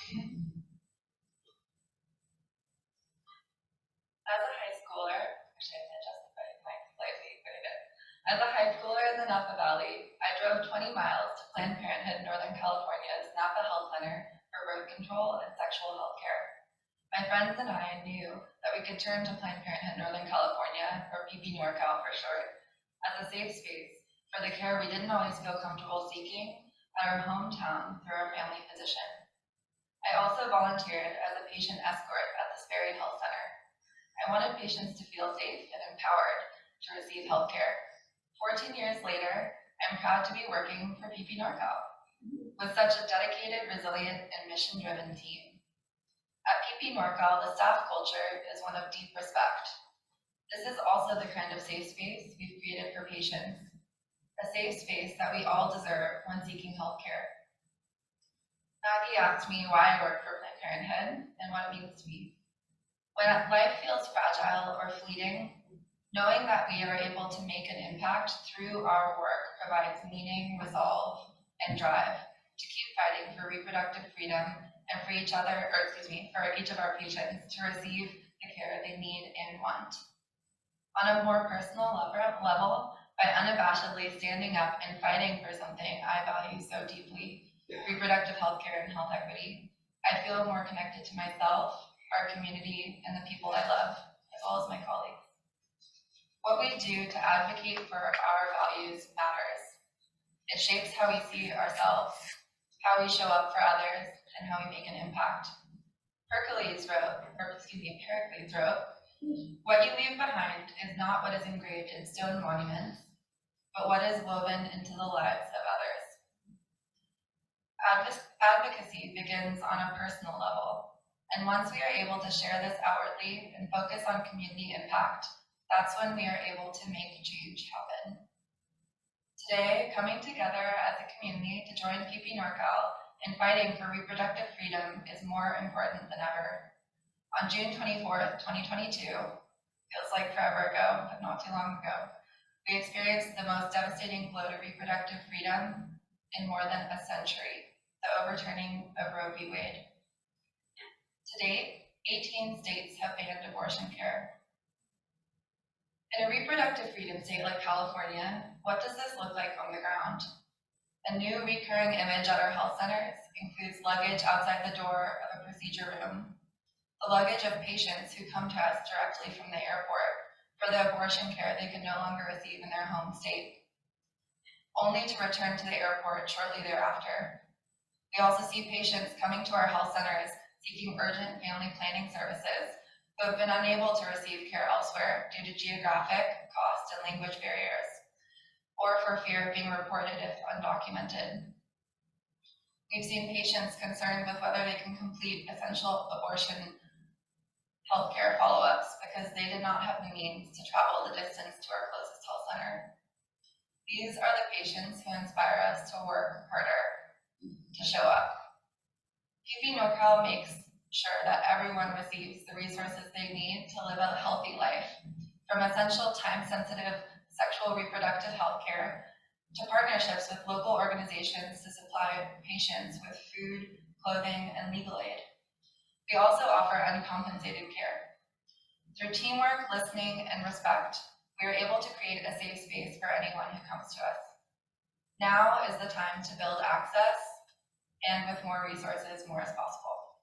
As a high schooler, actually I'm going to justify my slightly, but I did. As a high schooler in the Napa Valley, I drove 20 miles to Planned Parenthood, Northern California's Napa Health Center for birth control and sexual health care. My friends and I knew that we could turn to Planned Parenthood, Northern California, or NorCal for short, as a safe space for the care we didn't always feel comfortable seeking at our hometown through our family physician. I also volunteered as a patient escort at this very health center. I wanted patients to feel safe and empowered to receive health care. 14 years later, I'm proud to be working for NorCal with such a dedicated, resilient, and mission-driven team. At NorCal, the staff culture is one of deep respect. This is also the kind of safe space we've created for patients, a safe space that we all deserve when seeking health care. Maggie asked me why I work for Planned Parenthood and what it means to me. When life feels fragile or fleeting, knowing that we are able to make an impact through our work provides meaning, resolve, and drive to keep fighting for reproductive freedom and for each other, for each of our patients to receive the care they need and want. On a more personal level, by unabashedly standing up and fighting for something I value so deeply, reproductive health care and health equity, I feel more connected to myself, our community, and the people I love, as well as my colleagues. What we do to advocate for our values matters. It shapes how we see ourselves, how we show up for others, and how we make an impact. Pericles wrote, "What you leave behind is not what is engraved in stone monuments, but what is woven into the lives of others." Advocacy begins on a personal level. And once we are able to share this outwardly and focus on community impact, that's when we are able to make change happen. Today, coming together as a community to join NorCal in fighting for reproductive freedom is more important than ever. On June 24th, 2022, feels like forever ago, but not too long ago, we experienced the most devastating blow to reproductive freedom in more than a century, the overturning of Roe v. Wade. To date, 18 states have banned abortion care. In a reproductive freedom state like California, what does this look like on the ground? A new recurring image at our health centers includes luggage outside the door of a procedure room, the luggage of patients who come to us directly from the airport for the abortion care they can no longer receive in their home state, only to return to the airport shortly thereafter. We also see patients coming to our health centers seeking urgent family planning services who have been unable to receive care elsewhere due to geographic, cost, and language barriers, or for fear of being reported if undocumented. We've seen patients concerned with whether they can complete essential abortion healthcare follow-ups because they did not have the means to travel the distance to our closest health center. These are the patients who inspire us to work harder, to show up. NorCal makes sure that everyone receives the resources they need to live a healthy life, from essential time-sensitive sexual reproductive health care to partnerships with local organizations to supply patients with food, clothing, and legal aid. We also offer uncompensated care. Through teamwork, listening, and respect, we are able to create a safe space for anyone who comes to us. Now is the time to build access, and with more resources, more as possible.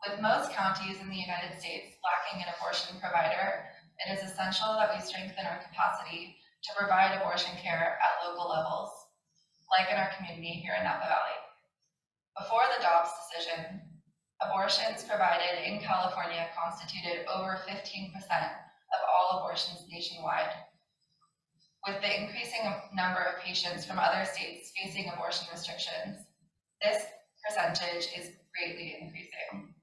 With most counties in the United States lacking an abortion provider, it is essential that we strengthen our capacity to provide abortion care at local levels, like in our community here in Napa Valley. Before the Dobbs decision, abortions provided in California constituted over 15% of all abortions nationwide. With the increasing number of patients from other states facing abortion restrictions, this percentage is greatly increasing.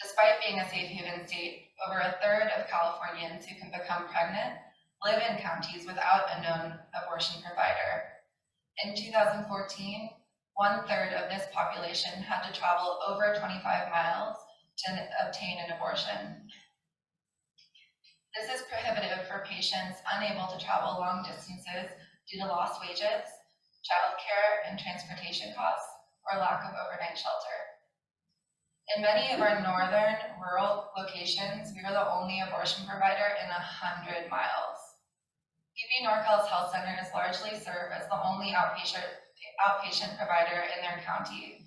Despite being a safe haven state, over a third of Californians who can become pregnant live in counties without a known abortion provider. In 2014, 1/3 of this population had to travel over 25 miles to obtain an abortion. This is prohibitive for patients unable to travel long distances due to lost wages, childcare and transportation costs, or lack of overnight shelter. In many of our northern rural locations, we were the only abortion provider in 100 miles. UP NorCal's health centers largely serve as the only outpatient provider in their county,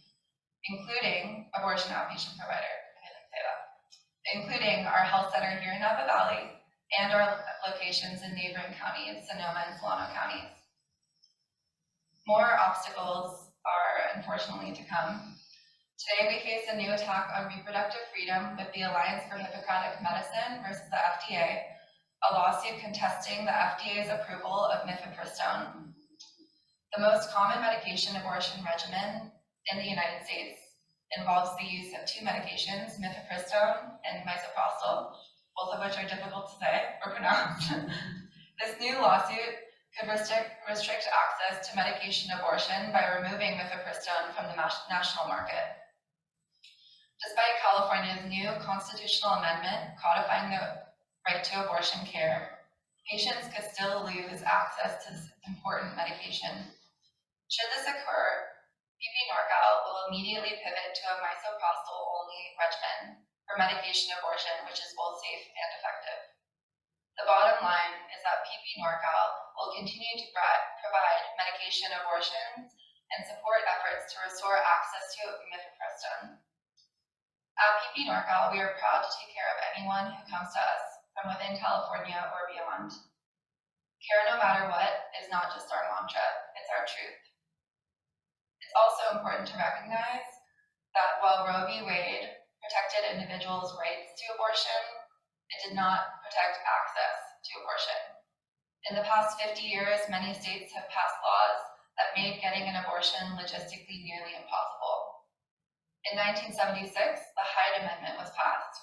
including abortion outpatient provider, including our health center here in Napa Valley and our locations in neighboring counties, Sonoma and Solano counties. More obstacles are unfortunately to come. Today we face a new attack on reproductive freedom with the Alliance for Hippocratic Medicine versus the FDA, a lawsuit contesting the FDA's approval of mifepristone, the most common medication abortion regimen in the United States. Involves the use of two medications, mifepristone and misoprostol, both of which are difficult to say or pronounce. This new lawsuit could restrict access to medication abortion by removing mifepristone from the national market. Despite California's new constitutional amendment codifying the right to abortion care, patients could still lose access to this important medication. Should this occur, UP NorCal will immediately pivot to a misoprostol-only regimen for medication abortion, which is both safe and effective. The bottom line is that UP NorCal will continue to provide medication abortions and support efforts to restore access to mifepristone. At UP NorCal, we are proud to take care of anyone who comes to us from within California or beyond. Care no matter what is not just our mantra, it's our truth. It's also important to recognize that while Roe v. Wade protected individuals' rights to abortion, it did not protect access to abortion. In the past 50 years, many states have passed laws that made getting an abortion logistically nearly impossible. In 1976, the Hyde Amendment was passed,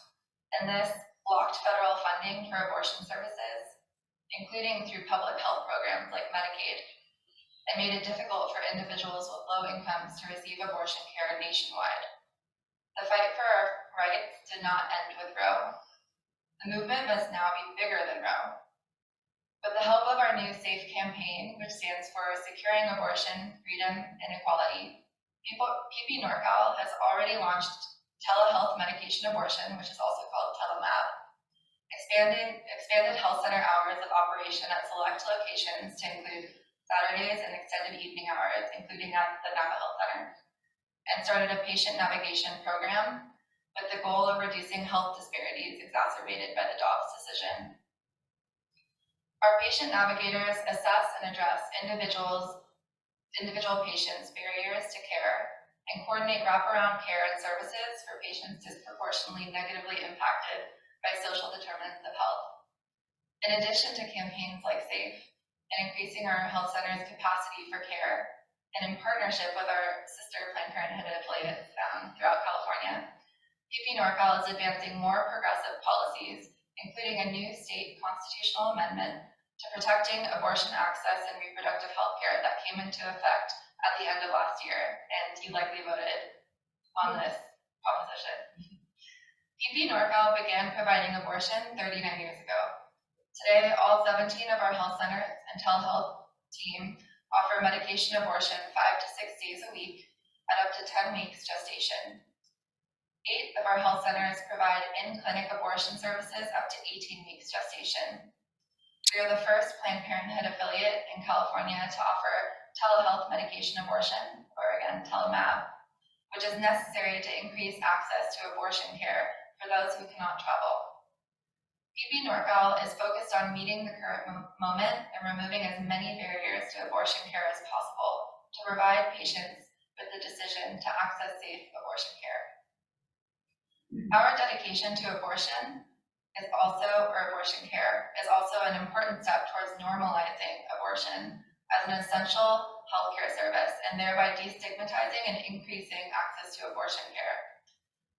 and this blocked federal funding for abortion services, including through public health programs like Medicaid, and made it difficult for individuals with low incomes to receive abortion care nationwide. The fight for our rights did not end with Roe. The movement must now be bigger than Roe. With the help of our new SAFE campaign, which stands for Securing Abortion, Freedom, and Equality, UP NorCal has already launched telehealth medication abortion, which is also called telemab, expanded health center hours of operation at select locations to include Saturdays and extended evening hours, including at the Napa Health Center, and started a patient navigation program with the goal of reducing health disparities exacerbated by the Dobbs decision. Our patient navigators assess and address individual patients' barriers to care and coordinate wraparound care and services for patients disproportionately negatively impacted by social determinants of health. In addition to campaigns like SAFE and increasing our health centers' capacity for care, and in partnership with our sister Planned Parenthood affiliates throughout California, UP NorCal is advancing more progressive policies, including a new state constitutional amendment to protecting abortion access and reproductive health care that came into effect at the end of last year, and you likely voted on this proposition. UP NorCal began providing abortion 39 years ago. Today, all 17 of our health centers and telehealth team offer medication abortion 5 to 6 days a week at up to 10 weeks gestation. 8 of our health centers provide in-clinic abortion services up to 18 weeks gestation. We are the first Planned Parenthood affiliate in California to offer telehealth medication abortion, or again, telemab, which is necessary to increase access to abortion care for those who cannot travel. UP NorCal is focused on meeting the current moment and removing as many barriers to abortion care as possible to provide patients with the decision to access safe abortion care. Our dedication to abortion care is also an important step towards normalizing abortion as an essential healthcare service and thereby destigmatizing and increasing access to abortion care.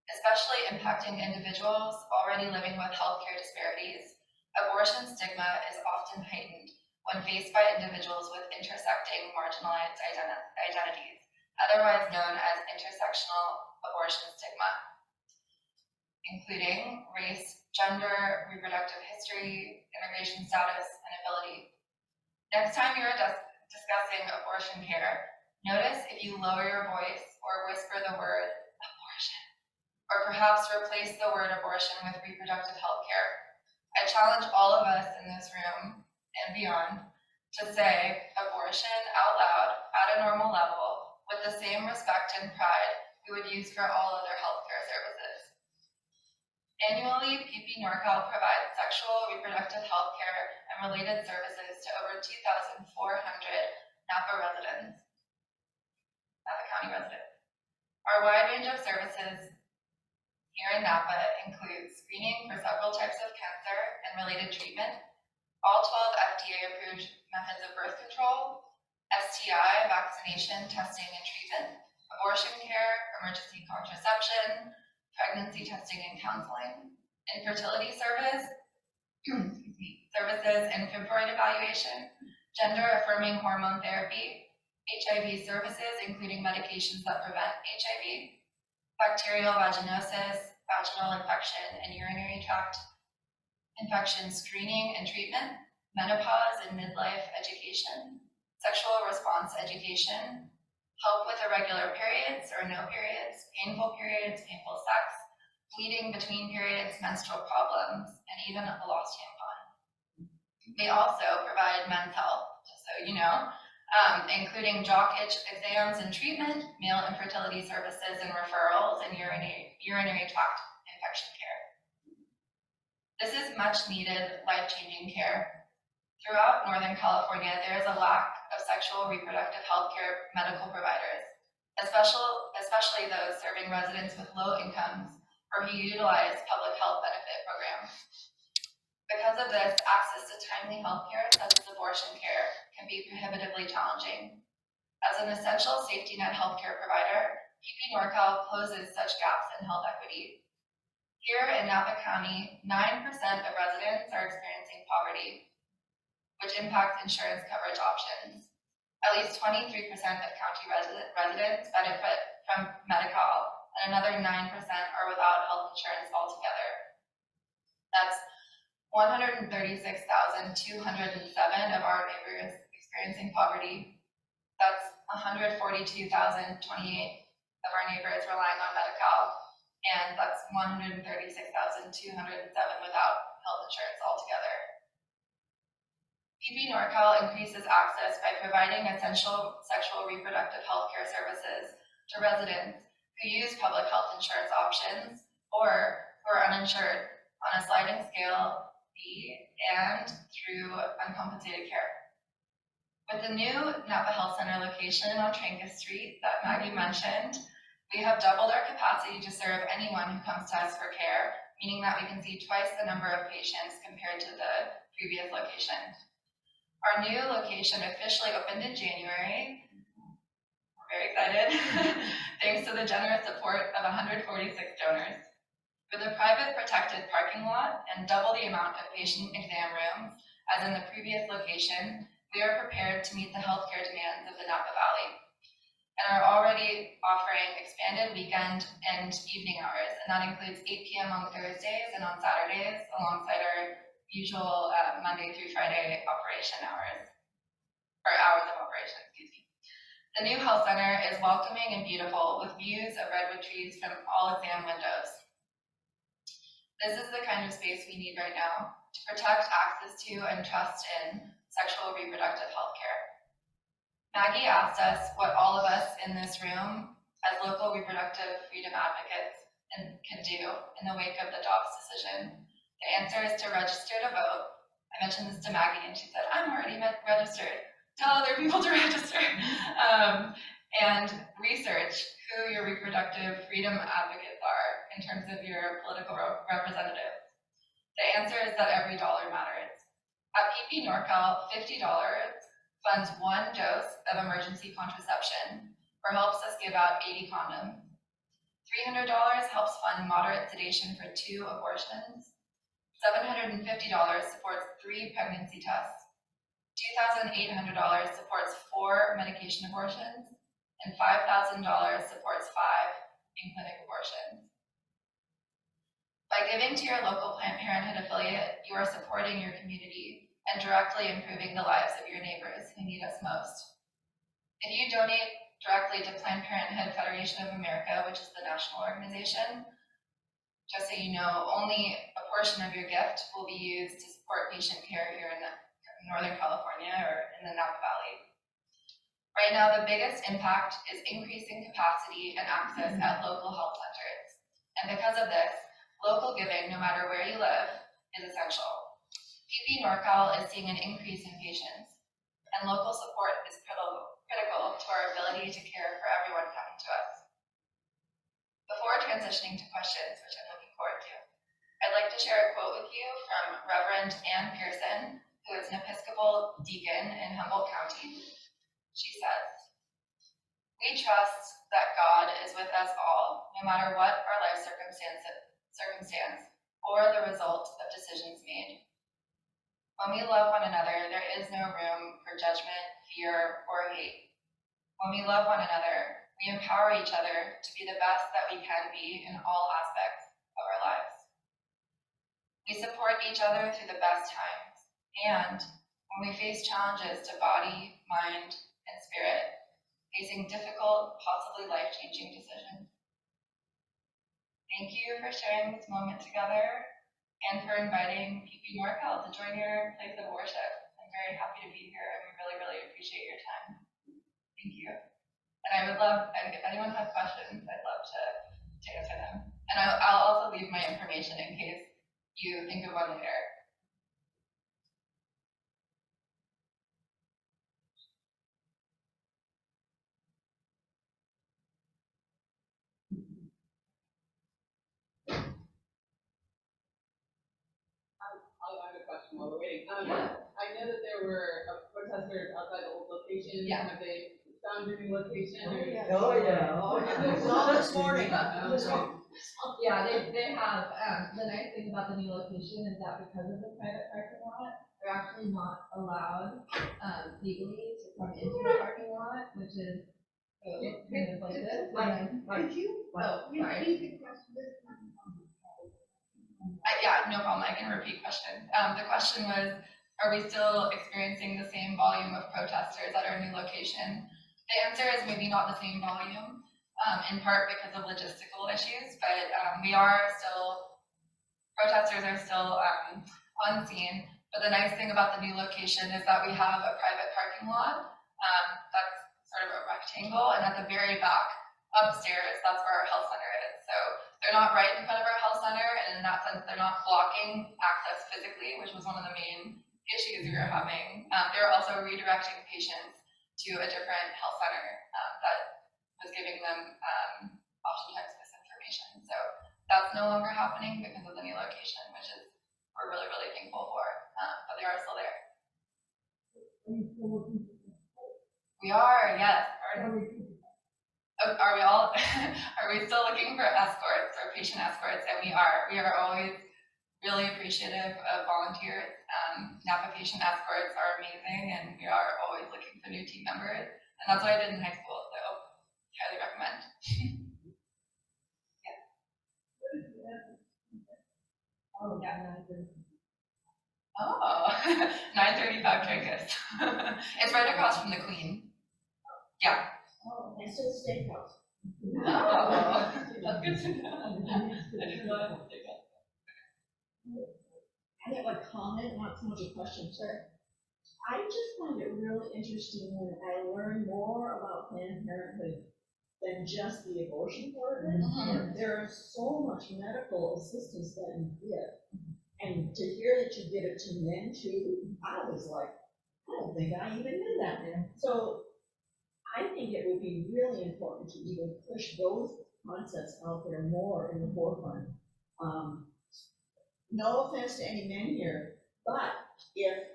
Especially impacting individuals already living with healthcare disparities, abortion stigma is often heightened when faced by individuals with intersecting marginalized identities, otherwise known as intersectional abortion stigma, including race, gender, reproductive history, immigration status, and ability. Next time you're discussing abortion care, notice if you lower your voice or whisper the word abortion. or perhaps replace the word abortion with reproductive health care. I challenge all of us in this room and beyond to say abortion out loud at a normal level with the same respect and pride we would use for all other healthcare services. Annually, PP NorCal provides sexual reproductive health care and related services to over 2,400 Napa residents, Napa County residents. Our wide range of services here in Napa includes screening for several types of cancer and related treatment, all 12 FDA-approved methods of birth control, STI, vaccination, testing, and treatment, abortion care, emergency contraception, pregnancy testing and counseling, infertility services and fibroid evaluation, gender-affirming hormone therapy, HIV services, including medications that prevent HIV, bacterial vaginosis, vaginal infection, and urinary tract infection screening and treatment, menopause and midlife education, sexual response education, help with irregular periods or no periods, painful sex, bleeding between periods, menstrual problems, and even a lost tampon. We also provide men's health, just so you know, including jock itch exams and treatment, male infertility services and referrals, and urinary tract infection care. This is much needed, life-changing care. Throughout Northern California, there is a lack of sexual reproductive health care medical providers, especially those serving residents with low incomes or who utilize public health benefit programs. Because of this, access to timely health care, such as abortion care, can be prohibitively challenging. As an essential safety net healthcare provider, PP NorCal closes such gaps in health equity. Here in Napa County, 9% of residents are experiencing poverty, which impacts insurance coverage options. At least 23% of county residents benefit from Medi-Cal, and another 9% are without health insurance altogether. That's 136,207 of our neighbors experiencing poverty. That's 142,028 of our neighbors relying on Medi-Cal, and that's 136,207 without health insurance altogether. PP NorCal increases access by providing essential sexual reproductive health care services to residents who use public health insurance options or who are uninsured on a sliding scale B and through uncompensated care. With the new Napa Health Center location on Trancas Street that Maggie mentioned, we have doubled our capacity to serve anyone who comes to us for care, meaning that we can see twice the number of patients compared to the previous location. Our new location officially opened in January. We're very excited, thanks to the generous support of 146 donors. With a private protected parking lot and double the amount of patient exam rooms as in the previous location, we are prepared to meet the healthcare demands of the Napa Valley and are already offering expanded weekend and evening hours, and that includes 8 p.m. on Thursdays and on Saturdays alongside our usual Monday through Friday operation hours, or hours of operation, excuse me. The new health center is welcoming and beautiful with views of redwood trees from all exam windows. This is the kind of space we need right now to protect access to and trust in sexual reproductive health care. Maggie asked us what all of us in this room as local reproductive freedom advocates can do in the wake of the Dobbs decision. The answer is to register to vote. I mentioned this to Maggie and she said, I'm already registered. Tell other people to register. And research who your reproductive freedom advocates are in terms of your political representative. The answer is that every dollar matters. At PP NorCal, $50 funds 1 dose of emergency contraception or helps us give out 80 condoms. $300 helps fund moderate sedation for 2 abortions. $750 supports 3 pregnancy tests. $2,800 supports 4 medication abortions, and $5,000 supports 5 in-clinic abortions. By giving to your local Planned Parenthood affiliate, you are supporting your community and directly improving the lives of your neighbors who need us most. If you donate directly to Planned Parenthood Federation of America, which is the national organization, Just so you know, only a portion of your gift will be used to support patient care here in Northern California or in the Napa Valley. Right now, the biggest impact is increasing capacity and access at local health centers. And because of this, local giving, no matter where you live, is essential. PP NorCal is seeing an increase in patients, and local support is critical to our ability to care for everyone coming to us. Before transitioning to questions, which I'm looking forward to, I'd like to share a quote with you from Reverend Ann Pearson, who is an Episcopal deacon in Humboldt County. She says, "We trust that God is with us all, no matter what our life circumstance or the result of decisions made. When we love one another, there is no room for judgment, fear, or hate. When we love one another, we empower each other to be the best that we can be in all aspects of our lives. We support each other through the best times, and when we face challenges to body, mind, and spirit, facing difficult, possibly life-changing decisions. Thank you for sharing this moment together and for inviting PP NorCal to join your place of worship. I'm very happy to be here, and we really, really appreciate your time. Thank you. And I would love, if anyone has questions, I'd love to answer them. And I'll also leave my information in case you think of one later. I have a question while we're waiting. I know that there were protesters outside the old location. Yeah. Have they found a new location? Oh, yeah. Saw this morning. Yeah, they have, the nice thing about the new location is that because of the private parking lot, they're actually not allowed, legally to come into the parking lot, which is, kind of like this. Could you? Oh, sorry. Yeah, no problem, I can repeat question. The question was, are we still experiencing the same volume of protesters at our new location? The answer is maybe not the same volume, in part because of logistical issues, but protesters are still on scene. But the nice thing about the new location is that we have a private parking lot that's sort of a rectangle, and at the very back, upstairs, that's where our health center is. So they're not right in front of our health center, and in that sense, they're not blocking access physically, which was one of the main issues we were having. They're also redirecting patients to a different health center that was giving them oftentimes misinformation. So that's no longer happening because of the new location, which is we're really, really thankful for. But they are still there. We are, yes. Are we all? Are we still looking for escorts or patient escorts? And we are. We are always really appreciative of volunteers. Napa patient escorts are amazing, and we are always looking for new team members. And that's what I did in high school, so highly recommend. Yeah. Oh, yeah, 935 Tricus. It's right across from the Queen. Yeah. Oh, next to the steakhouse. Oh, that's good to know. I didn't know I had to go. I have a comment, not so much a question, sir. I just found it really interesting when I learned more about Planned Parenthood than just the abortion part of it. Mhm. There is so much medical assistance that you get. And to hear that you give it to men too, I was like, I don't think I even knew that. So I think it would be really important to even push those concepts out there more in the forefront. No offense to any men here, but if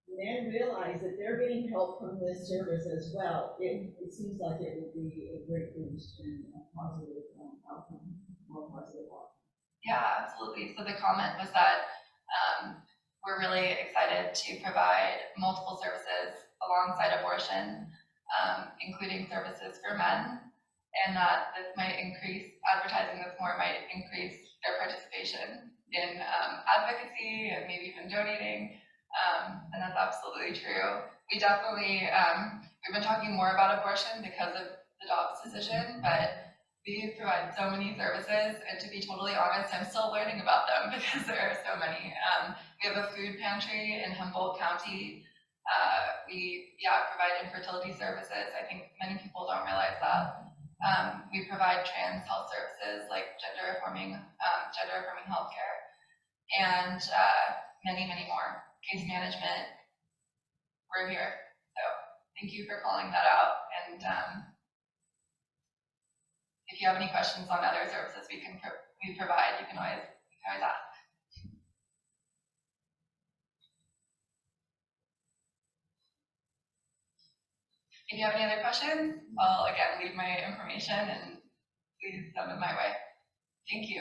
men realize that they're getting help from this service as well, it seems like it would be a great boost and a positive outcome, more positive outcome. Yeah, absolutely. So the comment was that we're really excited to provide multiple services alongside abortion, including services for men, and that this might increase, advertising this more might increase their participation in advocacy and maybe even donating, and that's absolutely true. We definitely, we've been talking more about abortion because of the Dobbs decision, but We provide so many services, and to be totally honest, I'm still learning about them because there are so many. We have a food pantry in Humboldt County. We provide infertility services. I think many people don't realize that. We provide trans health services like gender affirming healthcare, and many, many more. Case management. We're here. So thank you for calling that out. And if you have any questions on other services we provide, you can always ask. If you have any other questions, I'll again leave my information and please send them my way. Thank you.